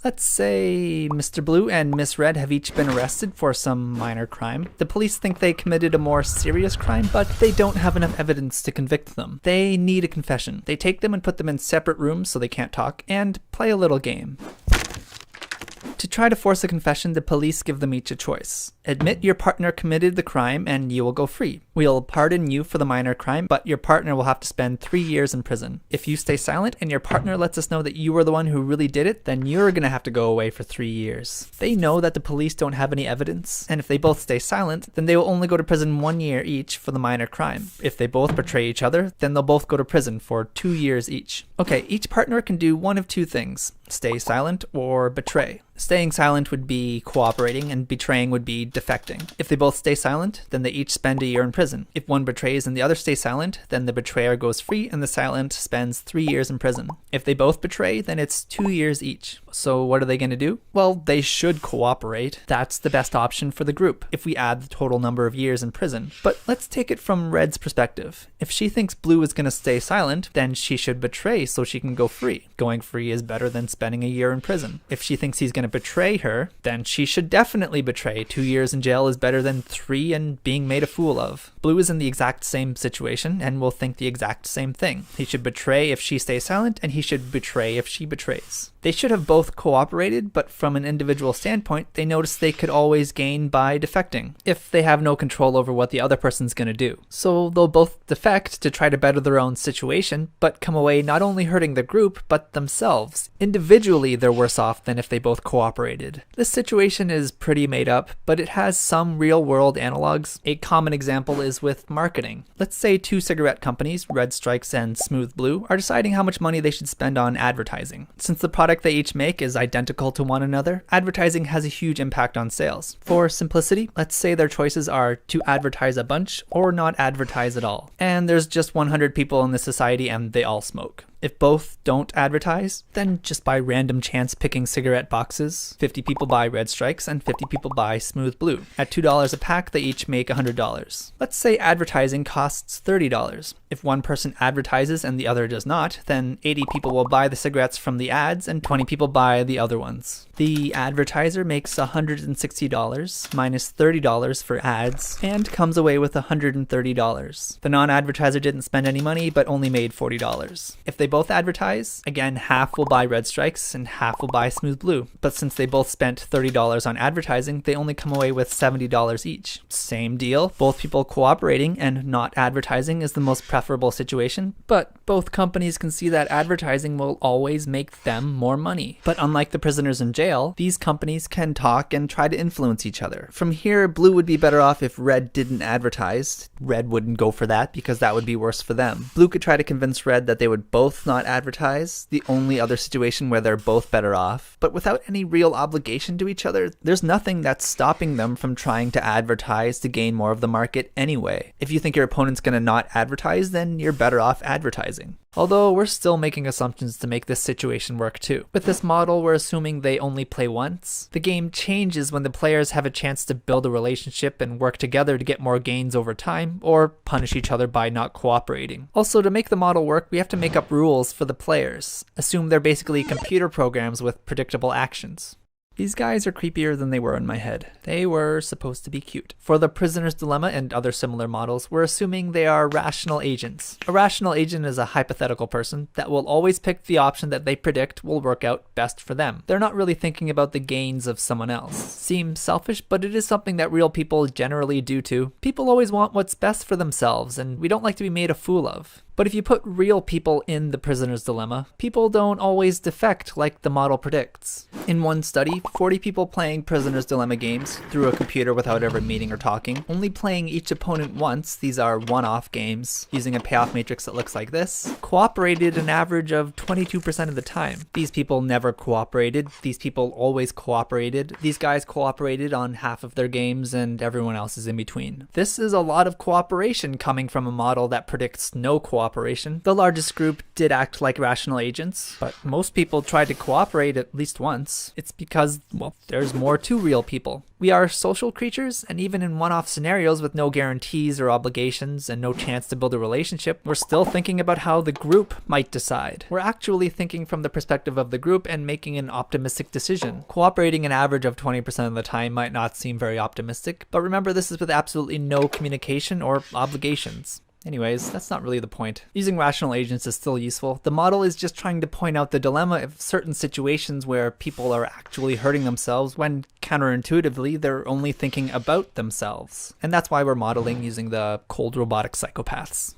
Let's say Mr. Blue and Miss Red have each been arrested for some minor crime. The police think they committed a more serious crime, but they don't have enough evidence to convict them. They need a confession. They take them and put them in separate rooms so they can't talk, and play a little game. To try to force a confession, the police give them each a choice. Admit your partner committed the crime and you will go free. We'll pardon you for the minor crime, but your partner will have to spend 3 years in prison. If you stay silent and your partner lets us know that you were the one who really did it, then you're gonna have to go away for 3 years. They know that the police don't have any evidence, and if they both stay silent, then they will only go to prison 1 year each for the minor crime. If they both betray each other, then they'll both go to prison for 2 years each. Okay, each partner can do one of two things: stay silent or betray. Staying silent would be cooperating, and betraying would be defecting. If they both stay silent, then they each spend a year in prison. If one betrays and the other stays silent, then the betrayer goes free and the silent spends 3 years in prison. If they both betray, then it's 2 years each. So what are they going to do? Well, they should cooperate. That's the best option for the group if we add the total number of years in prison. But let's take it from Red's perspective. If she thinks Blue is going to stay silent, then she should betray so she can go free. Going free is better than spending a year in prison. If she thinks he's going to betray her, then she should definitely betray. 2 years in jail is better than 3 and being made a fool of. Blue is in the exact same situation and will think the exact same thing. He should betray if she stays silent, and he should betray if she betrays. They should have both cooperated, but from an individual standpoint, they notice they could always gain by defecting, if they have no control over what the other person's gonna do. So they'll both defect to try to better their own situation, but come away not only hurting the group, but themselves. Individually, they're worse off than if they both cooperated. This situation is pretty made up, but it has some real-world analogs. A common example is with marketing. Let's say 2 cigarette companies, Red Strikes and Smooth Blue, are deciding how much money they should spend on advertising. Since the product they each make is identical to one another, advertising has a huge impact on sales. For simplicity, let's say their choices are to advertise a bunch or not advertise at all. And there's just 100 people in the society and they all smoke. If both don't advertise, then just buy random chance picking cigarette boxes. 50 people buy Red Strikes and 50 people buy Smooth Blue. At $2 a pack, they each make $100. Let's say advertising costs $30. If one person advertises and the other does not, then 80 people will buy the cigarettes from the ads and 20 people buy the other ones. The advertiser makes $160 minus $30 for ads and comes away with $130. The non-advertiser didn't spend any money but only made $40. If they both advertise, again, half will buy Red Strikes and half will buy Smooth Blue. But since they both spent $30 on advertising, they only come away with $70 each. Same deal, both people cooperating and not advertising is the most preferable situation, but both companies can see that advertising will always make them more money. But unlike the prisoners in jail, these companies can talk and try to influence each other. From here, Blue would be better off if Red didn't advertise. Red wouldn't go for that because that would be worse for them. Blue could try to convince Red that they would both not advertise, the only other situation where they're both better off. But without any real obligation to each other, there's nothing that's stopping them from trying to advertise to gain more of the market anyway. If you think your opponent's gonna not advertise, then you're better off advertising. Although we're still making assumptions to make this situation work too. With this model, we're assuming they only play once. The game changes when the players have a chance to build a relationship and work together to get more gains over time, or punish each other by not cooperating. Also, to make the model work, we have to make up rules for the players. Assume they're basically computer programs with predictable actions. These guys are creepier than they were in my head. They were supposed to be cute. For the Prisoner's Dilemma and other similar models, we're assuming they are rational agents. A rational agent is a hypothetical person that will always pick the option that they predict will work out best for them. They're not really thinking about the gains of someone else. Seems selfish, but it is something that real people generally do too. People always want what's best for themselves, and we don't like to be made a fool of. But if you put real people in the Prisoner's Dilemma, people don't always defect like the model predicts. In one study, 40 people playing Prisoner's Dilemma games through a computer without ever meeting or talking, only playing each opponent once, these are one-off games, using a payoff matrix that looks like this, cooperated an average of 22% of the time. These people never cooperated, these people always cooperated, these guys cooperated on half of their games and everyone else is in between. This is a lot of cooperation coming from a model that predicts no cooperation cooperation. The largest group did act like rational agents, but most people tried to cooperate at least once. It's because, well, there's more to real people. We are social creatures, and even in one-off scenarios with no guarantees or obligations and no chance to build a relationship, we're still thinking about how the group might decide. We're actually thinking from the perspective of the group and making an optimistic decision. Cooperating an average of 20% of the time might not seem very optimistic, but remember, this is with absolutely no communication or obligations. Anyways, that's not really the point. Using rational agents is still useful. The model is just trying to point out the dilemma of certain situations where people are actually hurting themselves when counterintuitively they're only thinking about themselves. And that's why we're modeling using the cold robotic psychopaths.